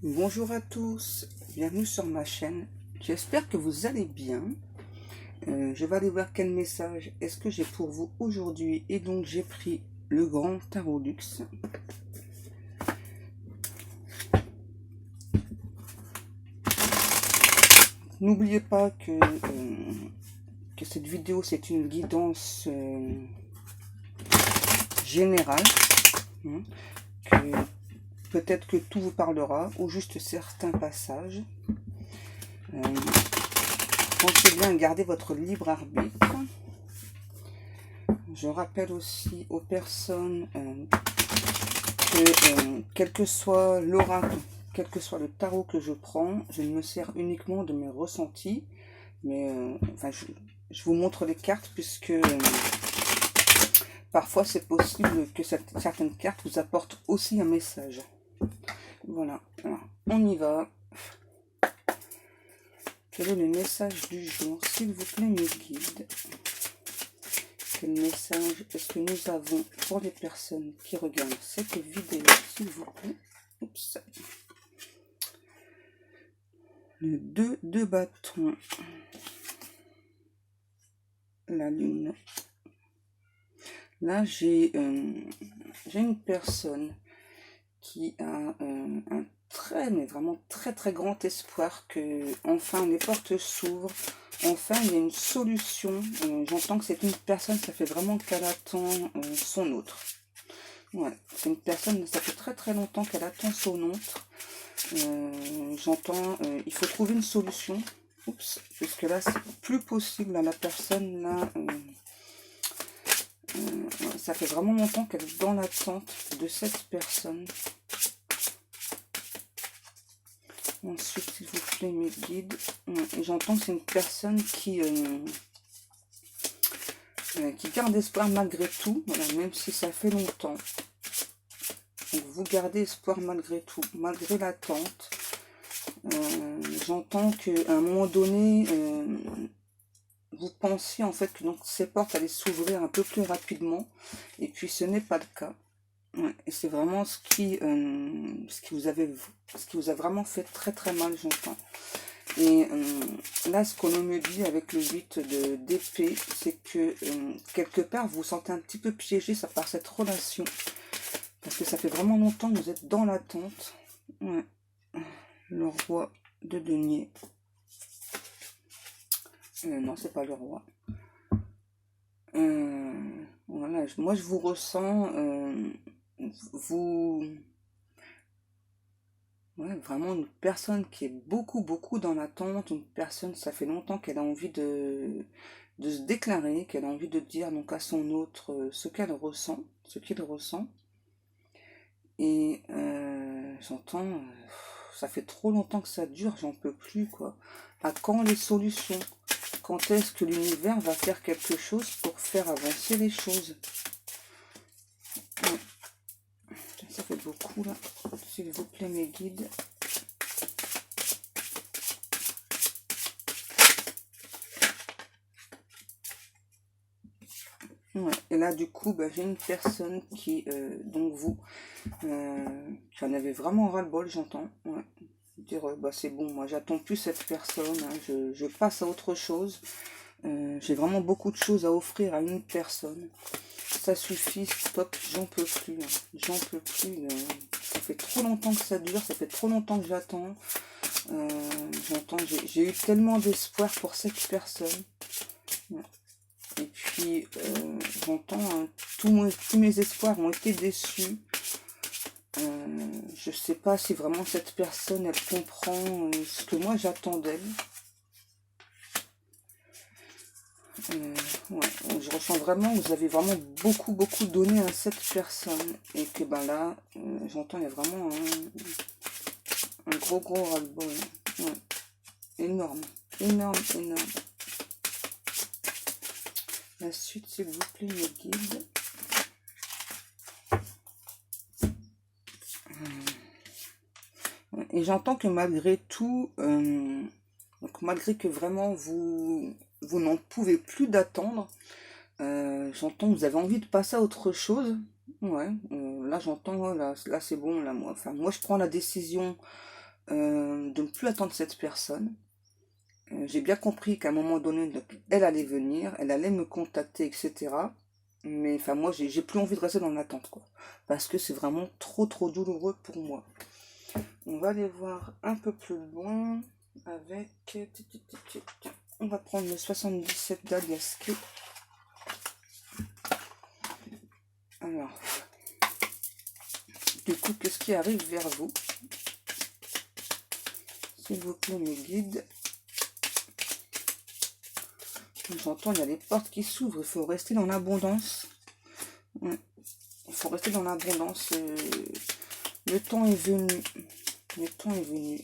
Bonjour à tous, bienvenue sur ma chaîne. J'espère que vous allez bien. Je vais aller voir quel message est-ce que j'ai pour vous aujourd'hui. Et donc j'ai pris le grand tarot luxe. N'oubliez pas que cette vidéo c'est une guidance générale. Hein, que peut-être que tout vous parlera ou juste certains passages. Pensez bien à garder votre libre arbitre. Je rappelle aussi aux personnes que quel que soit l'oracle, quel que soit le tarot que je prends, je ne me sers uniquement de mes ressentis. Mais enfin, je vous montre les cartes puisque parfois c'est possible que certaines cartes vous apportent aussi un message. Voilà, alors, on y va. Quel est le message du jour, s'il vous plaît, mes guides? Quel message est-ce que nous avons pour les personnes qui regardent cette vidéo, s'il vous plaît? Oups. Le 2 de bâton. La lune. Là, j'ai une personne qui a un très, mais vraiment très très grand espoir que enfin les portes s'ouvrent. Enfin, il y a une solution. J'entends que c'est une personne, ça fait vraiment qu'elle attend son autre. Ouais, c'est une personne, ça fait très très longtemps qu'elle attend son autre. J'entends, il faut trouver une solution. Oups, puisque là, c'est plus possible à la personne là. Ça fait vraiment longtemps qu'elle est dans l'attente de cette personne. Ensuite, s'il vous plaît, mes guides. J'entends que c'est une personne qui garde espoir malgré tout, voilà, même si ça fait longtemps. Donc, vous gardez espoir malgré tout, malgré l'attente. J'entends qu'à un moment donné, vous pensiez en fait que donc, ces portes allaient s'ouvrir un peu plus rapidement, et puis ce n'est pas le cas. Ouais, et c'est vraiment ce qui vous a vraiment fait très très mal, j'entends. Et là, ce qu'on me dit avec le 8 d'épée, c'est que quelque part, vous vous sentez un petit peu piégé par cette relation. Parce que ça fait vraiment longtemps que vous êtes dans l'attente. Ouais. Le roi de denier. Non, c'est pas le roi. Voilà, moi je vous ressens, vous... Ouais, vraiment une personne qui est beaucoup, beaucoup dans l'attente, une personne, ça fait longtemps qu'elle a envie de se déclarer, qu'elle a envie de dire donc à son autre ce qu'elle ressent, ce qu'il ressent. Et j'entends, ça fait trop longtemps que ça dure, j'en peux plus, quoi. À quand les solutions? Quand est-ce que l'univers va faire quelque chose pour faire avancer les choses? Ouais. Ça fait beaucoup, là. S'il vous plaît, mes guides. Ouais. Et là, du coup, bah, j'ai une personne qui, donc vous, qui en avait vraiment ras-le-bol, j'entends. Ouais. Dire, bah, c'est bon, moi, j'attends plus cette personne, hein, je passe à autre chose. J'ai vraiment beaucoup de choses à offrir à une personne. Ça suffit, stop, j'en peux plus. Hein. J'en peux plus. Ça fait trop longtemps que ça dure, ça fait trop longtemps que j'attends. J'entends, j'ai eu tellement d'espoir pour cette personne. Ouais. Et puis, j'entends, hein, tous mes espoirs ont été déçus. Je sais pas si vraiment cette personne, elle comprend ce que moi j'attends d'elle. Ouais, je ressens vraiment que vous avez vraiment beaucoup, beaucoup donné à cette personne. Et que ben là, j'entends, il y a vraiment un gros, gros ras-le-bol. Ouais. Énorme, énorme, énorme. La suite, s'il vous plaît, mes guides. Et j'entends que malgré tout, donc malgré que vraiment vous n'en pouvez plus d'attendre, j'entends que vous avez envie de passer à autre chose. Ouais, là j'entends, là c'est bon, là moi je prends la décision de ne plus attendre cette personne. J'ai bien compris qu'à un moment donné, donc, elle allait venir, elle allait me contacter, etc. Mais enfin, moi, j'ai plus envie de rester dans l'attente, quoi. Parce que c'est vraiment trop, trop douloureux pour moi. On va aller voir un peu plus loin avec... On va prendre le 77 d'Aliasqué. Alors, du coup, qu'est-ce qui arrive vers vous? S'il vous plaît, mes guides. J'entends, il y a des portes qui s'ouvrent. Il faut rester dans l'abondance. Il faut rester dans l'abondance. Le temps est venu. Le temps est venu.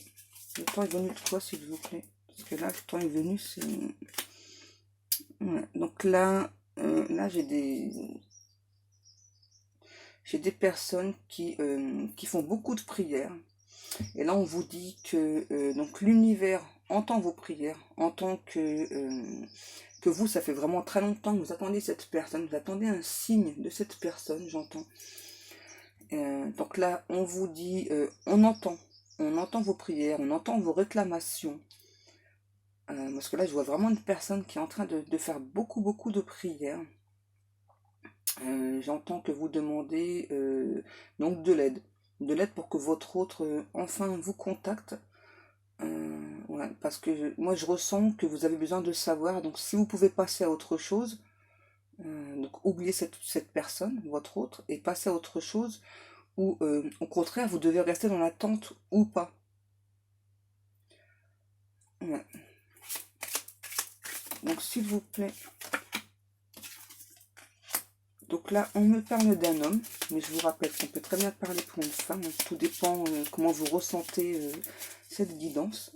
Le temps est venu de quoi, s'il vous plaît? Parce que là, le temps est venu, c'est... Ouais. Donc là, j'ai des personnes qui font beaucoup de prières. Et là, on vous dit que donc l'univers entend vos prières, entend que vous, ça fait vraiment très longtemps que vous attendez cette personne, vous attendez un signe de cette personne, j'entends. Donc là, on vous dit, on entend vos prières, on entend vos réclamations. Parce que là, je vois vraiment une personne qui est en train de faire beaucoup, beaucoup de prières. J'entends que vous demandez donc de l'aide. De l'aide pour que votre autre enfin vous contacte. Ouais, parce que moi je ressens que vous avez besoin de savoir. Donc si vous pouvez passer à autre chose, donc oubliez cette personne, votre autre, et passer à autre chose, ou au contraire vous devez rester dans l'attente ou pas. Ouais. Donc s'il vous plaît. Donc là, on me parle d'un homme, mais je vous rappelle qu'on peut très bien parler pour une femme. Tout dépend comment vous ressentez cette guidance.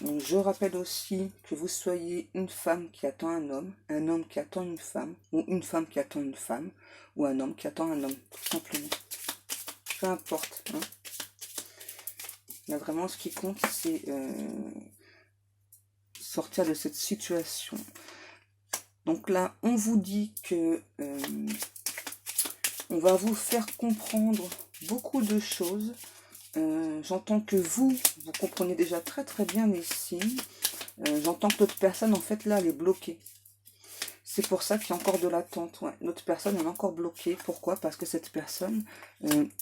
Donc je rappelle aussi que vous soyez une femme qui attend un homme qui attend une femme, ou une femme qui attend une femme, ou un homme qui attend un homme, tout simplement. Peu importe. Là, vraiment, ce qui compte, c'est sortir de cette situation. Donc là, on vous dit que on va vous faire comprendre beaucoup de choses. J'entends que vous comprenez déjà très très bien les signes. J'entends que l'autre personne, en fait, là, elle est bloquée. C'est pour ça qu'il y a encore de l'attente. Ouais. L'autre personne, elle est encore bloquée. Pourquoi? Parce que cette personne,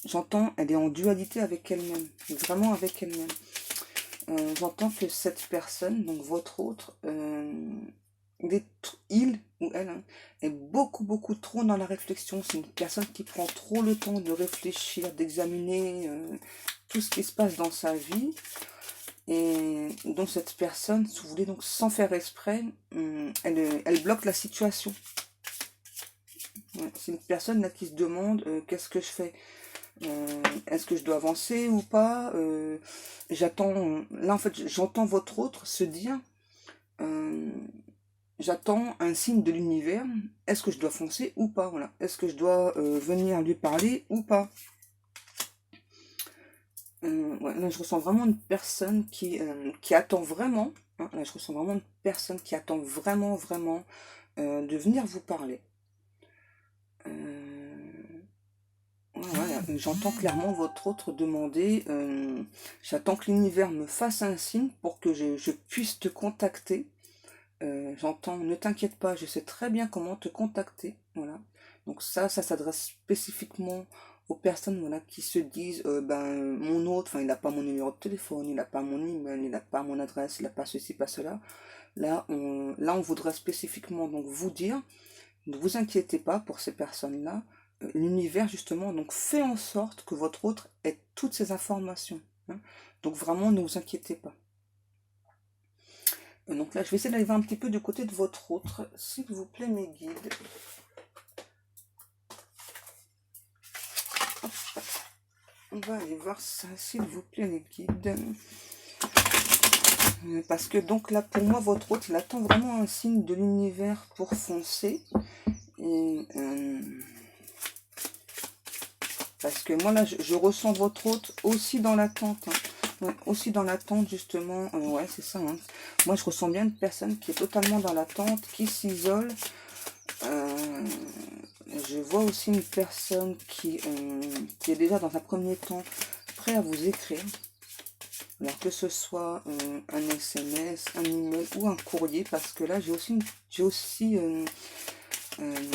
j'entends, elle est en dualité avec elle-même. Vraiment avec elle-même. J'entends que cette personne, donc votre autre, il ou elle est beaucoup beaucoup trop dans la réflexion. C'est une personne qui prend trop le temps de réfléchir, d'examiner tout ce qui se passe dans sa vie. Et donc cette personne, si vous voulez, donc sans faire exprès, elle bloque la situation. Ouais, c'est une personne là qui se demande qu'est-ce que je fais, est-ce que je dois avancer ou pas. J'attends, là en fait j'entends votre autre se dire j'attends un signe de l'univers. Est-ce que je dois foncer ou pas? Voilà. Est-ce que je dois venir lui parler ou pas? Ouais, là, je ressens vraiment une personne qui attend vraiment. Là, je ressens vraiment une personne qui attend vraiment, vraiment de venir vous parler. Voilà, j'entends clairement votre autre demander. J'attends que l'univers me fasse un signe pour que je puisse te contacter. J'entends, ne t'inquiète pas, je sais très bien comment te contacter. Voilà. Donc ça s'adresse spécifiquement aux personnes voilà, qui se disent mon autre, enfin il n'a pas mon numéro de téléphone, il n'a pas mon email, il n'a pas mon adresse, il n'a pas ceci, pas cela. Là on voudrait spécifiquement donc vous dire, ne vous inquiétez pas pour ces personnes-là. L'univers justement donc fait en sorte que votre autre ait toutes ces informations. Donc vraiment ne vous inquiétez pas. Donc là, je vais essayer d'aller voir un petit peu du côté de votre autre, s'il vous plaît, mes guides. Hop. On va aller voir ça, s'il vous plaît, les guides. Parce que donc là, pour moi, votre autre, il attend vraiment un signe de l'univers pour foncer. Et, parce que moi, là, je ressens votre autre aussi dans l'attente. Ouais, aussi dans l'attente, justement. Ouais, c'est ça. Moi, je ressens bien une personne qui est totalement dans l'attente, qui s'isole. je vois aussi une personne qui est déjà dans un premier temps prêt à vous écrire. Alors que ce soit un SMS, un email ou un courrier, parce que là j'ai aussi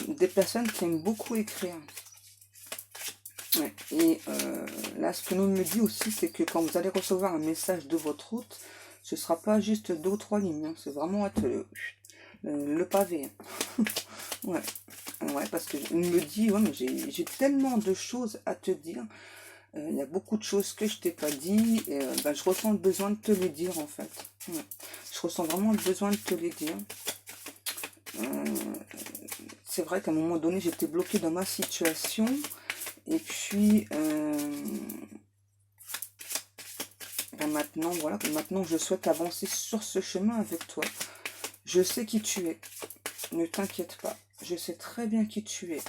des personnes qui aiment beaucoup écrire. Ouais. Et là, ce que l'on me dit aussi, c'est que quand vous allez recevoir un message de votre hôte, ce sera pas juste 2 ou 3 lignes, hein, c'est vraiment être le pavé. Ouais. Ouais, parce qu'il me dit, ouais, mais j'ai tellement de choses à te dire. Il y a beaucoup de choses que je t'ai pas dit. Et bah, je ressens le besoin de te les dire, en fait. Ouais. Je ressens vraiment le besoin de te les dire. C'est vrai qu'à un moment donné, j'étais bloquée dans ma situation. Et puis, ben maintenant, voilà, maintenant je souhaite avancer sur ce chemin avec toi. Je sais qui tu es. Ne t'inquiète pas. Je sais très bien qui tu es.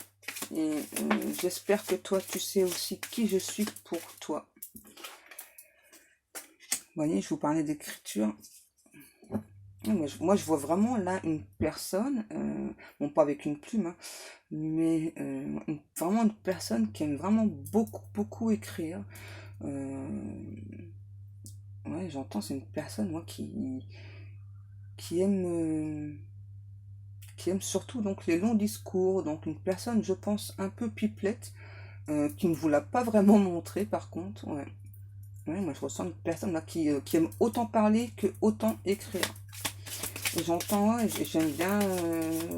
Et j'espère que toi, tu sais aussi qui je suis pour toi. Vous voyez, je vous parlais d'écriture. Moi, je vois vraiment là une personne, bon, pas avec une plume, hein, mais vraiment une personne qui aime vraiment beaucoup, beaucoup écrire. Ouais, j'entends, c'est une personne, moi, qui aime, qui aime surtout donc les longs discours. Donc une personne, je pense, un peu pipelette, qui ne vous l'a pas vraiment montré, par contre. Ouais. Ouais, moi, je ressens une personne là qui aime autant parler que autant écrire. Et j'entends, ouais, j'aime bien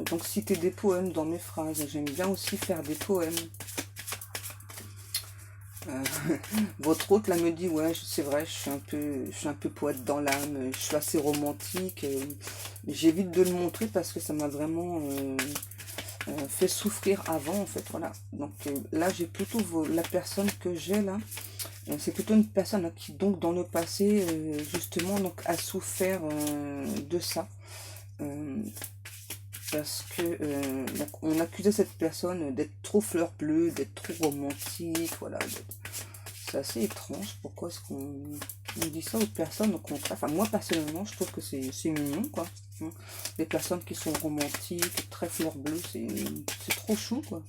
donc citer des poèmes dans mes phrases. J'aime bien aussi faire des poèmes. Euh, Votre hôte là me dit, ouais, c'est vrai, je suis un peu poète dans l'âme, je suis assez romantique. J'évite de le montrer parce que ça m'a vraiment fait souffrir avant, en fait, voilà. Donc là, j'ai plutôt la personne que j'ai là, c'est plutôt une personne là, qui donc dans le passé justement donc a souffert de ça. Euh, Parce que donc, on accusait cette personne d'être trop fleur bleue, d'être trop romantique, voilà. C'est assez étrange. Pourquoi est-ce qu'on dit ça aux personnes au contraire? Enfin, moi personnellement, je trouve que c'est mignon, quoi. Hein. Les personnes qui sont romantiques, très fleur bleue, c'est trop chou, quoi.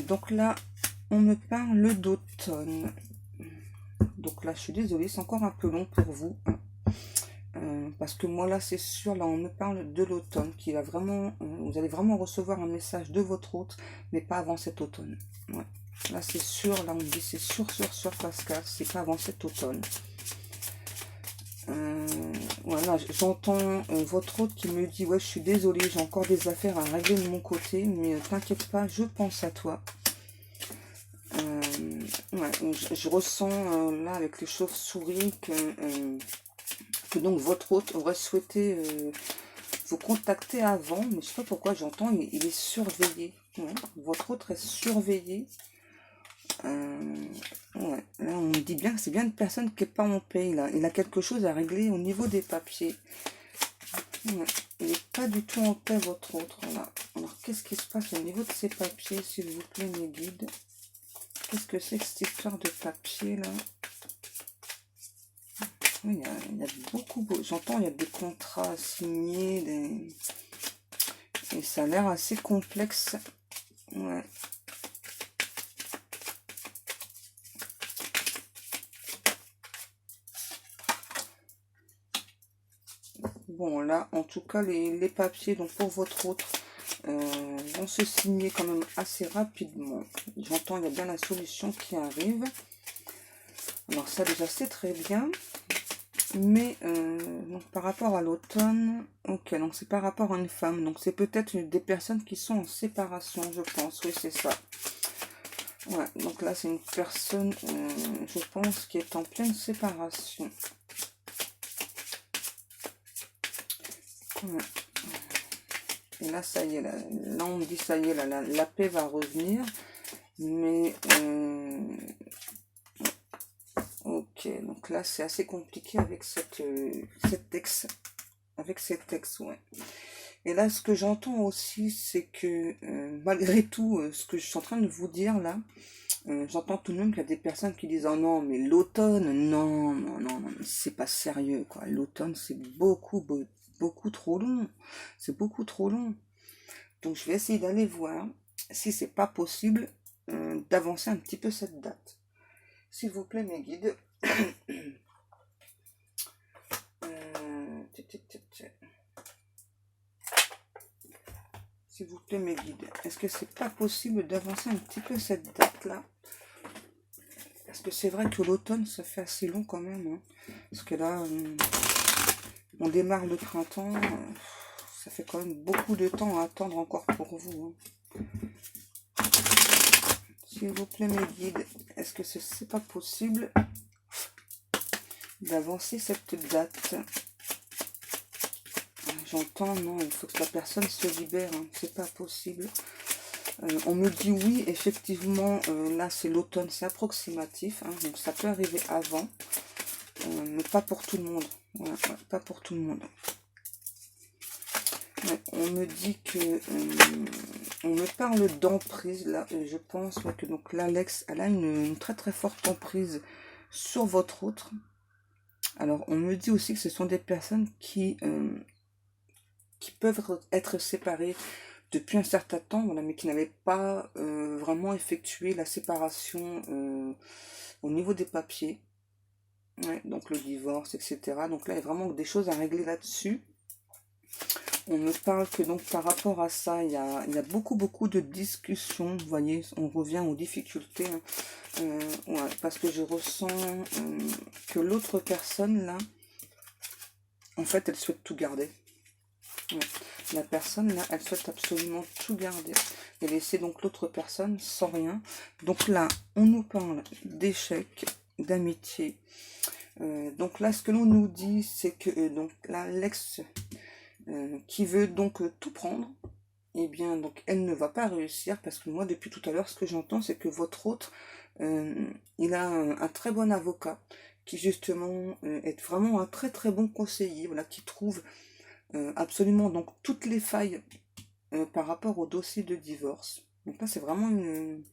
Donc là, on me parle d'automne. Donc là, je suis désolée, c'est encore un peu long pour vous, hein. Parce que moi là c'est sûr, là on me parle de l'automne, qui va vraiment, vous allez vraiment recevoir un message de votre hôte, mais pas avant cet automne. Ouais. Là c'est sûr, là on me dit c'est sûr Pascal, c'est pas avant cet automne. Voilà, j'entends votre hôte qui me dit ouais je suis désolée, j'ai encore des affaires à régler de mon côté, mais t'inquiète pas, je pense à toi. Ouais, je ressens là avec les chauves-souris que donc votre hôte aurait souhaité vous contacter avant, mais je sais pas pourquoi j'entends, il est surveillé. Ouais, votre hôte est surveillé. Ouais, là on me dit bien que c'est bien une personne qui n'est pas en paix là. Il a quelque chose à régler au niveau des papiers. Ouais, il n'est pas du tout en paix votre hôte là. Alors qu'est-ce qui se passe au niveau de ces papiers, s'il vous plaît mes guides? Qu'est-ce que c'est que cette histoire de papier là? Oui, il y a beaucoup, j'entends, il y a des contrats signés, et ça a l'air assez complexe. Ouais. Bon, là, en tout cas, les papiers donc pour votre autre vont se signer quand même assez rapidement. J'entends, il y a bien la solution qui arrive. Alors ça, déjà, c'est très bien. Mais donc, par rapport à l'automne, ok, donc c'est par rapport à une femme. Donc c'est peut-être des personnes qui sont en séparation, je pense. Oui, c'est ça. Ouais, donc là, c'est une personne, je pense, qui est en pleine séparation. Ouais. Et là, ça y est, là on me dit, ça y est, là, la paix va revenir. Mais, ok, donc là, c'est assez compliqué avec cet ex, ouais. Et là, ce que j'entends aussi, c'est que, malgré tout, ce que je suis en train de vous dire, là, j'entends tout de même qu'il y a des personnes qui disent, oh non, mais l'automne, non, non, non, non, c'est pas sérieux, quoi. L'automne, c'est beaucoup trop long. C'est beaucoup trop long. Donc je vais essayer d'aller voir si c'est pas possible d'avancer un petit peu cette date. S'il vous plaît mes guides. S'il vous plaît mes guides, est-ce que c'est pas possible d'avancer un petit peu cette date là? Parce que c'est vrai que l'automne ça fait assez long quand même, hein. Parce que là on démarre le printemps, ça fait quand même beaucoup de temps à attendre encore pour vous, hein. S'il vous plaît mes guides, est-ce que c'est pas possible d'avancer cette date? J'entends, non, il faut que la personne se libère, hein. C'est pas possible. On me dit oui, effectivement, là c'est l'automne, c'est approximatif, hein, donc ça peut arriver avant, mais pas pour tout le monde. Ouais, pas pour tout le monde. Ouais, on me dit que on me parle d'emprise là, je pense que donc l'Alex, elle a une très très forte emprise sur votre autre. Alors on me dit aussi que ce sont des personnes qui peuvent être séparées depuis un certain temps, voilà, mais qui n'avaient pas vraiment effectué la séparation au niveau des papiers. Ouais, donc le divorce, etc. Donc là, il y a vraiment des choses à régler là-dessus. On me parle que donc par rapport à ça, il y a beaucoup de discussions. Vous voyez, on revient aux difficultés, hein. Ouais, parce que je ressens que l'autre personne, là, en fait, elle souhaite tout garder. Ouais. La personne, là, elle souhaite absolument tout garder et laisser donc l'autre personne sans rien. Donc là, on nous parle d'échecs, d'amitié. Donc là, ce que l'on nous dit, c'est que donc là, l'ex qui veut donc tout prendre, eh bien, donc elle ne va pas réussir parce que moi, depuis tout à l'heure, ce que j'entends, c'est que votre autre, il a un très bon avocat qui justement est vraiment un très très bon conseiller, voilà, qui trouve absolument donc toutes les failles par rapport au dossier de divorce. Donc là, c'est vraiment une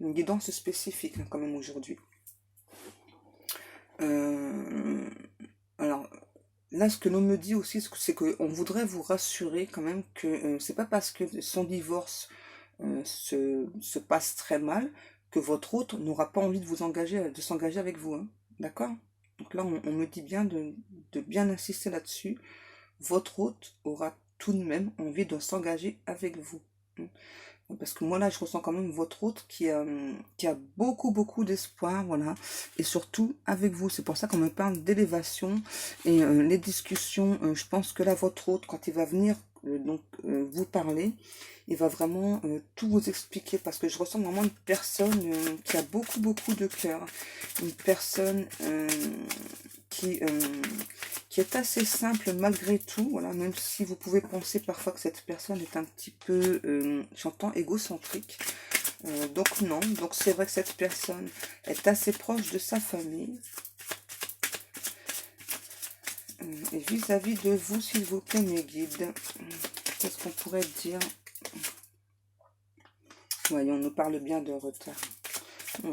guidance spécifique, hein, quand même aujourd'hui. Alors, là, ce que l'on me dit aussi, c'est qu'on voudrait vous rassurer quand même que c'est pas parce que son divorce se passe très mal que votre autre n'aura pas envie de vous engager, de s'engager avec vous, hein. D'accord? Donc là, on me dit bien de bien insister là-dessus. Votre hôte aura tout de même envie de s'engager avec vous. Parce que moi là je ressens quand même votre hôte qui a beaucoup d'espoir, voilà, et surtout avec vous. C'est pour ça qu'on me parle d'élévation et les discussions, je pense que là votre hôte, quand il va venir vous parler, il va vraiment tout vous expliquer, parce que je ressens vraiment une personne qui a beaucoup de cœur, une personne qui est assez simple malgré tout, voilà, même si vous pouvez penser parfois que cette personne est un petit peu, j'entends, égocentrique. Donc non, donc c'est vrai que cette personne est assez proche de sa famille. Et vis-à-vis de vous, s'il vous plaît, mes guides, qu'est-ce qu'on pourrait dire? Voyons, on nous parle bien de retard. Ouais.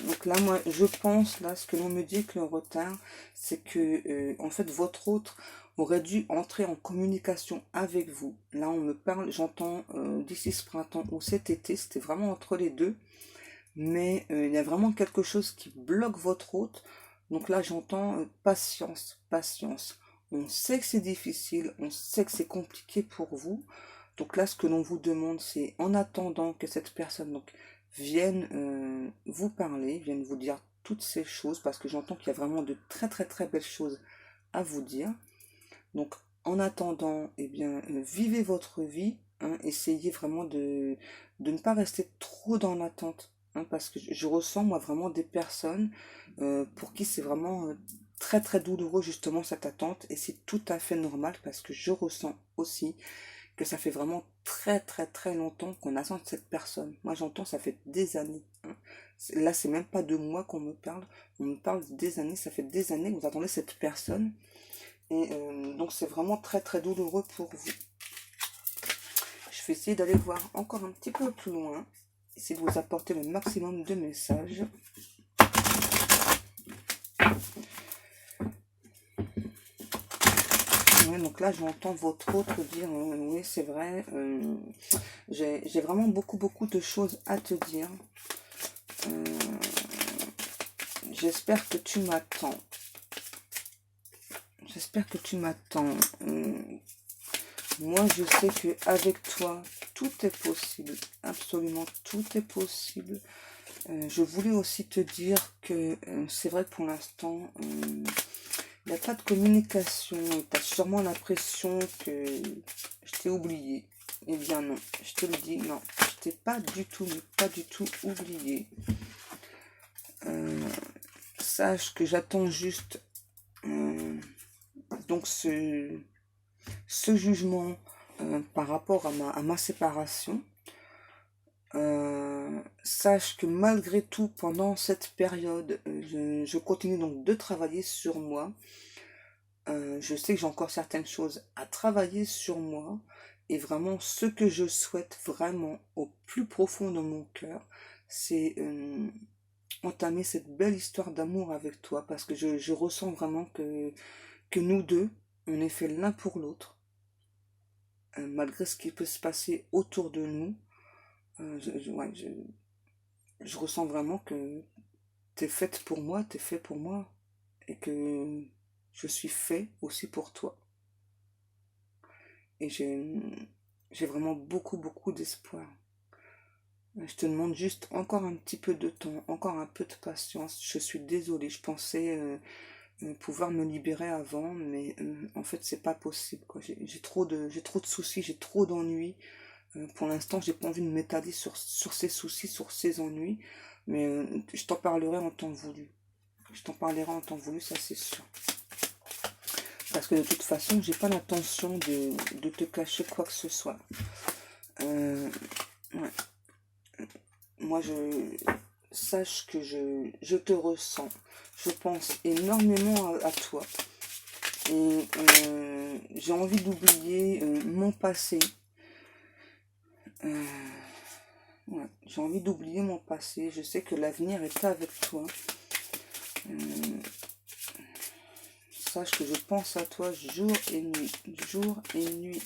Donc là, moi, je pense, là, ce que l'on me dit que le retard, c'est que, en fait, votre autre aurait dû entrer en communication avec vous. Là, on me parle, j'entends d'ici ce printemps ou cet été, c'était vraiment entre les deux. Mais il y a vraiment quelque chose qui bloque votre autre. Donc là, j'entends patience, patience. On sait que c'est difficile, on sait que c'est compliqué pour vous. Donc là, ce que l'on vous demande, c'est en attendant que cette personne donc, vienne vous parler, vienne vous dire toutes ces choses, parce que j'entends qu'il y a vraiment de très belles choses à vous dire. Donc en attendant, eh bien, vivez votre vie, hein, essayez vraiment de ne pas rester trop dans l'attente, hein, parce que je ressens moi vraiment des personnes pour qui c'est vraiment très douloureux justement cette attente, et c'est tout à fait normal parce que je ressens aussi que ça fait vraiment très longtemps qu'on attend cette personne. Moi j'entends, ça fait des années, hein. Là c'est même pas de moi qu'on me parle, on me parle des années, ça fait des années que vous attendez cette personne, et donc c'est vraiment très douloureux pour vous. Je vais essayer d'aller voir encore un petit peu plus loin, essayer de vous apporter le maximum de messages. Ouais, donc là, j'entends votre autre dire, oui, c'est vrai, j'ai vraiment beaucoup de choses à te dire. Euh, J'espère que tu m'attends. J'espère que tu m'attends. Moi, je sais que avec toi, tout est possible. Absolument, tout est possible. Je voulais aussi te dire que c'est vrai que pour l'instant, il n'y a pas de communication. Tu as sûrement l'impression que je t'ai oublié. Eh bien non, je te le dis, non. Je t'ai pas du tout, mais pas du tout oublié. Sache que j'attends juste donc ce jugement par rapport à ma séparation. Sache que malgré tout, pendant cette période, je continue donc de travailler sur moi. Je sais que j'ai encore certaines choses à travailler sur moi. Et vraiment, ce que je souhaite vraiment au plus profond de mon cœur, c'est entamer cette belle histoire d'amour avec toi. Parce que je ressens vraiment que nous deux, on est fait l'un pour l'autre. Malgré ce qui peut se passer autour de nous. Ouais, je ressens vraiment que t'es faite pour moi, t'es fait pour moi, et que je suis fait aussi pour toi. Et j'ai vraiment beaucoup d'espoir. Je te demande juste encore un petit peu de temps, encore un peu de patience. Je suis désolée, je pensais pouvoir me libérer avant, mais en fait c'est pas possible, quoi. J'ai trop de soucis, j'ai trop d'ennuis. Pour l'instant, j'ai pas envie de m'étaler sur ces soucis, sur ces ennuis, mais je t'en parlerai en temps voulu. Je t'en parlerai en temps voulu, ça c'est sûr. Parce que de toute façon, j'ai pas l'intention de te cacher quoi que ce soit. Ouais. Moi, sache que je te ressens. Je pense énormément à toi. Et j'ai envie d'oublier mon passé. Ouais, j'ai envie d'oublier mon passé. Je sais que l'avenir est avec toi. Sache que je pense à toi jour et nuit. Jour et nuit.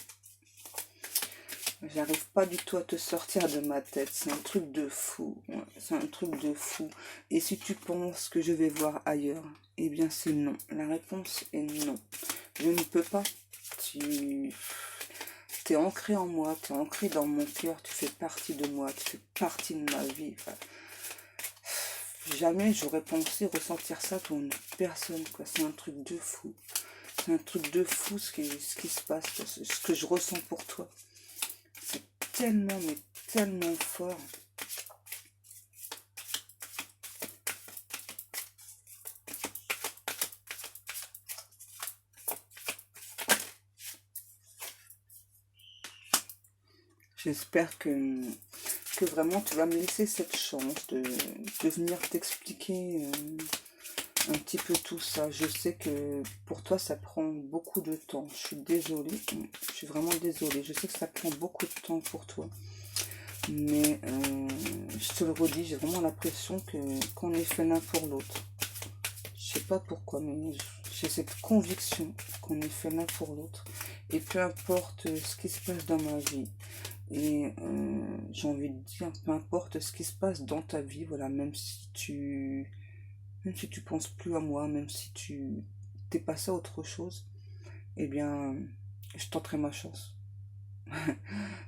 J'arrive pas du tout à te sortir de ma tête. C'est un truc de fou. Ouais, c'est un truc de fou. Et si tu penses que je vais voir ailleurs, eh bien c'est non. La réponse est non. Je ne peux pas. Tu es ancré en moi, tu es ancré dans mon cœur, tu fais partie de moi, tu fais partie de ma vie. Enfin, jamais j'aurais pensé ressentir ça pour une personne, quoi. C'est un truc de fou. C'est un truc de fou ce qui se passe, ce que je ressens pour toi. C'est tellement, mais tellement fort. J'espère que vraiment tu vas me laisser cette chance de venir t'expliquer un petit peu tout ça. Je sais que pour toi ça prend beaucoup de temps. Je suis désolée, je suis vraiment désolée. Je sais que ça prend beaucoup de temps pour toi. Mais je te le redis, j'ai vraiment l'impression qu'on est fait l'un pour l'autre. Je sais pas pourquoi, mais j'ai cette conviction qu'on est fait l'un pour l'autre. Et peu importe ce qui se passe dans ma vie, et j'ai envie de dire, peu importe ce qui se passe dans ta vie, voilà, même si tu penses plus à moi, même si tu t'es passé à autre chose, eh bien, je tenterai ma chance.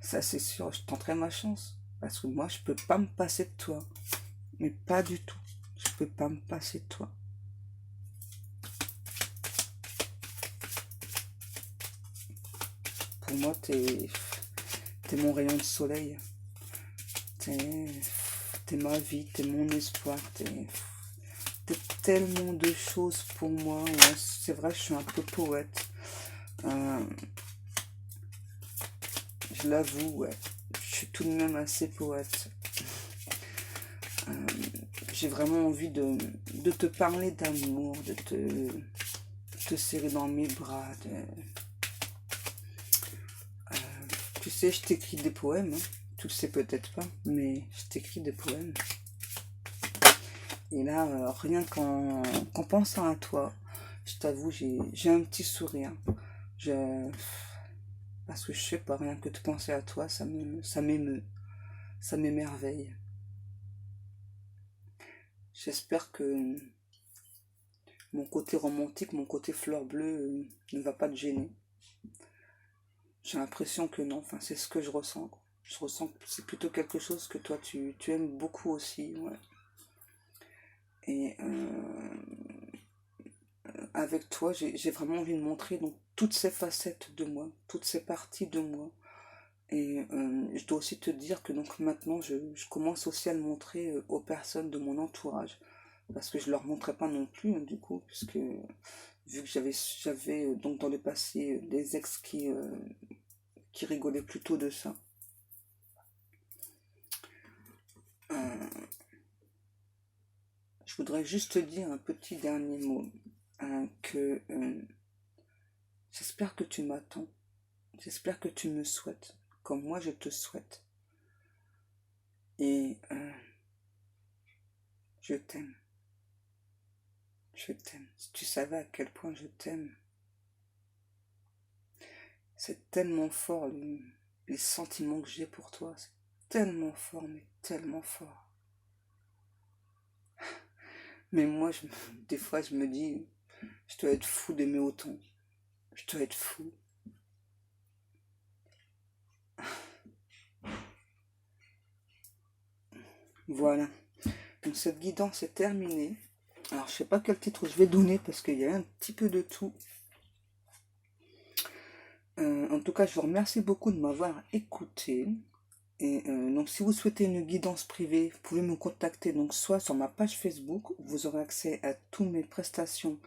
Ça, c'est sûr, je tenterai ma chance. Parce que moi, je peux pas me passer de toi. Mais pas du tout. Je peux pas me passer de toi. Pour moi, t'es mon rayon de soleil. T'es ma vie, t'es mon espoir. T'es tellement de choses pour moi. Ouais, c'est vrai, je suis un peu poète. Je l'avoue, ouais. Je suis tout de même assez poète. J'ai vraiment envie de te parler d'amour, de te serrer dans mes bras. Tu sais, je t'écris des poèmes. Hein. Tu le sais peut-être pas, mais je t'écris des poèmes. Et là, rien qu'en pensant à toi, je t'avoue, j'ai un petit sourire. Je... Parce que je sais pas, rien que de penser à toi, ça m'émeut, ça m'émerveille. J'espère que mon côté romantique, mon côté fleur bleue ne va pas te gêner. J'ai l'impression que non, enfin c'est ce que je ressens, quoi. Je ressens que c'est plutôt quelque chose que toi tu aimes beaucoup aussi, ouais. Et avec toi, j'ai vraiment envie de montrer donc toutes ces facettes de moi, toutes ces parties de moi. Et je dois aussi te dire que donc maintenant, je commence aussi à le montrer aux personnes de mon entourage. Parce que je leur montrais pas non plus, hein, du coup, puisque vu que j'avais donc dans le passé des ex qui rigolaient plutôt de ça. Euh, je voudrais juste te dire un petit dernier mot, que j'espère que tu m'attends, j'espère que tu me souhaites, comme moi je te souhaite. Et je t'aime, je t'aime. Si tu savais à quel point je t'aime, c'est tellement fort les sentiments que j'ai pour toi, c'est tellement fort, mais tellement fort. Mais moi, des fois, je me dis, je dois être fou d'aimer autant. Je dois être fou. Voilà. Donc cette guidance est terminée. Alors, je sais pas quel titre je vais donner parce qu'il y a un petit peu de tout. En tout cas, je vous remercie beaucoup de m'avoir écouté. Et donc, si vous souhaitez une guidance privée, vous pouvez me contacter donc soit sur ma page Facebook, où vous aurez accès à toutes mes prestations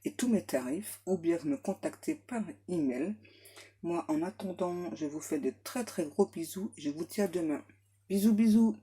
et tous mes tarifs, ou bien me contacter par email. Moi, en attendant, je vous fais de très très gros bisous et je vous dis à demain. Bisous, bisous.